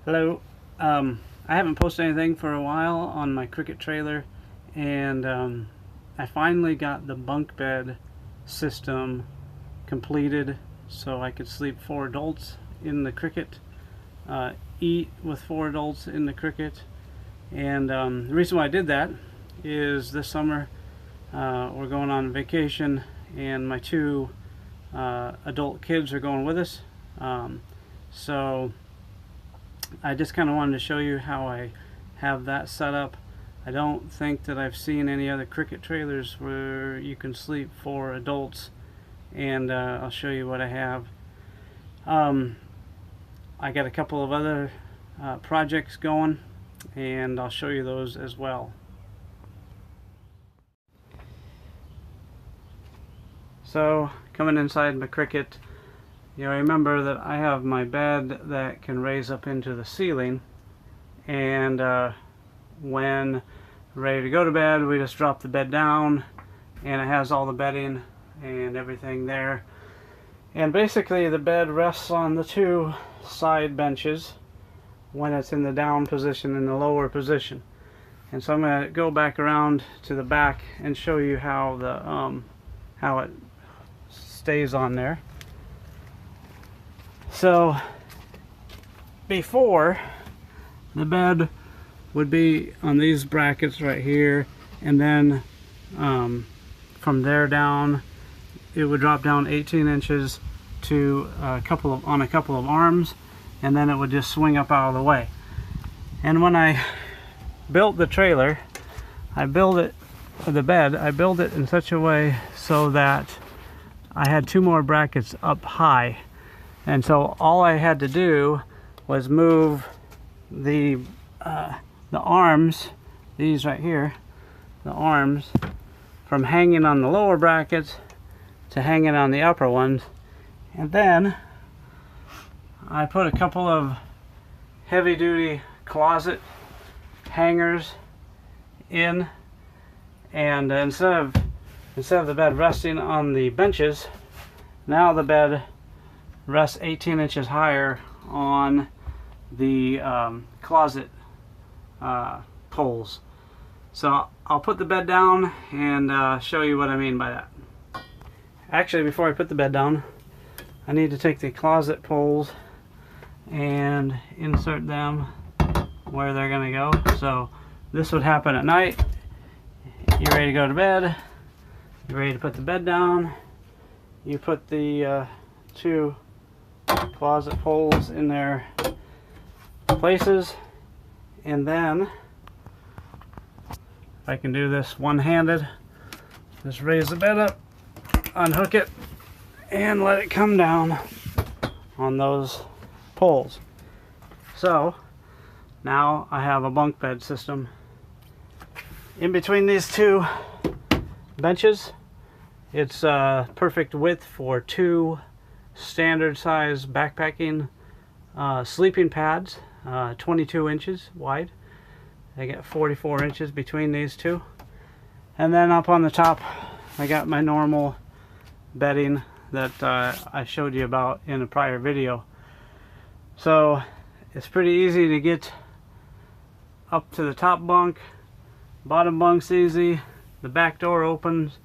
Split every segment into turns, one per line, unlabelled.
Hello. I haven't posted anything for a while on my Cricket trailer, and I finally got the bunk bed system completed so I could sleep 4 adults in the Cricket, eat with 4 adults in the Cricket. And the reason why I did that is this summer we're going on vacation, and my 2 adult kids are going with us. So I just kind of wanted to show you how I have that set up. I don't think that I've seen any other Cricket trailers where you can sleep 4 adults, and I'll show you what I have. I got a couple of other projects going, and I'll show you those as well. So coming inside my Cricket, you know, remember that I have my bed that can raise up into the ceiling, and when ready to go to bed, we just drop the bed down, and it has all the bedding and everything there. And basically the bed rests on the 2 side benches when it's in the down position and the lower position. And so I'm going to go back around to the back and show you how the how it stays on there. So before, the bed would be on these brackets right here, and then from there down it would drop down 18 inches to a couple of arms, and then it would just swing up out of the way. And when I built the trailer, I built it in such a way so that I had 2 more brackets up high. And so all I had to do was move the arms, these right here, the arms, from hanging on the lower brackets to hanging on the upper ones. And then I put a couple of heavy-duty closet hangers in, and instead of the bed resting on the benches, now the bed rests 18 inches higher on the closet poles. So I'll put the bed down and show you what I mean by that. Actually, before I put the bed down, I need to take the closet poles and insert them where they're going to go. So this would happen at night. You're ready to go to bed. You're ready to put the bed down. You put the 2 closet poles in their places, and then if I can do this one-handed, just raise the bed up, unhook it, and let it come down on those poles. So now I have a bunk bed system in between these 2 benches. It's perfect width for 2 standard size backpacking sleeping pads, 22 inches wide. I got 44 inches between these 2. And then up on the top I got my normal bedding that I showed you about in a prior video. So it's pretty easy to get up to the top bunk. Bottom bunk's easy. The back door opens.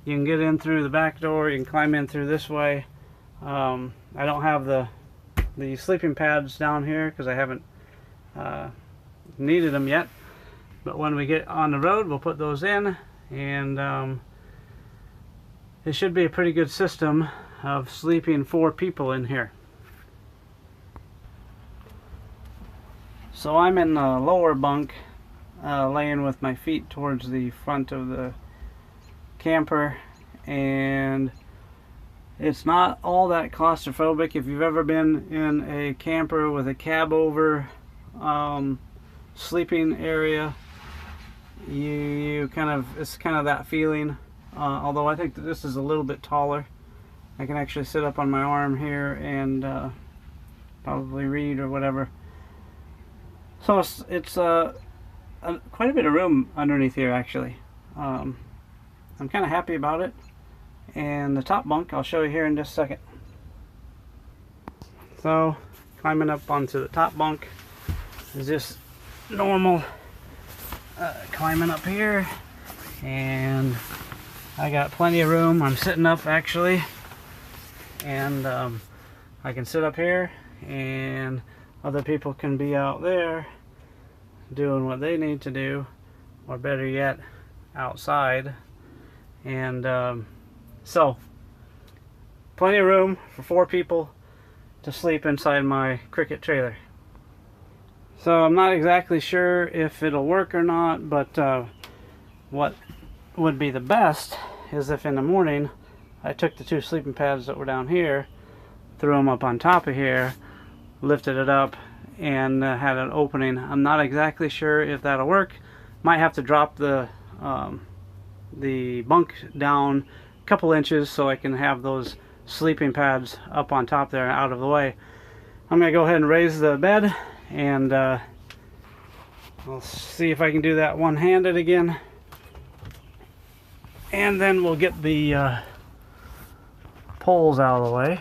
You can get in through the back door. You can climb in through this way. I don't have the sleeping pads down here because I haven't needed them yet. But when we get on the road, we'll put those in, and it should be a pretty good system of sleeping 4 people in here. So I'm in the lower bunk, laying with my feet towards the front of the camper, and it's not all that claustrophobic. If you've ever been in a camper with a cab over sleeping area, it's kind of that feeling. Although I think that this is a little bit taller. I can actually sit up on my arm here and probably read or whatever. So it's quite a bit of room underneath here, actually. I'm kind of happy about it. And the top bunk I'll show you here in just a second. So climbing up onto the top bunk, is just normal climbing up here, and I got plenty of room. I'm sitting up actually, and I can sit up here, and other people can be out there doing what they need to do, or better yet, outside. And so plenty of room for 4 people to sleep inside my Cricket trailer. So I'm not exactly sure if it'll work or not, but what would be the best is if in the morning I took the 2 sleeping pads that were down here, threw them up on top of here, lifted it up, and had an opening. I'm not exactly sure if that'll work. Might have to drop the bunk down a couple inches so I can have those sleeping pads up on top there out of the way. I'm gonna go ahead and raise the bed, and I'll see if I can do that one-handed again, and then we'll get the poles out of the way.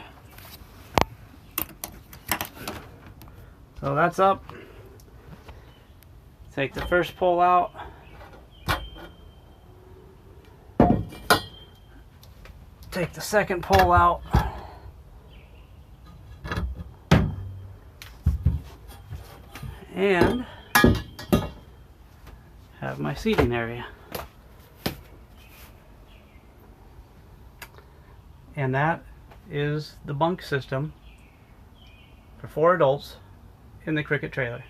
So that's up. Take the first pole out. Take the second pole out. And have my seating area. And that is the bunk system for 4 adults in the Cricket trailer.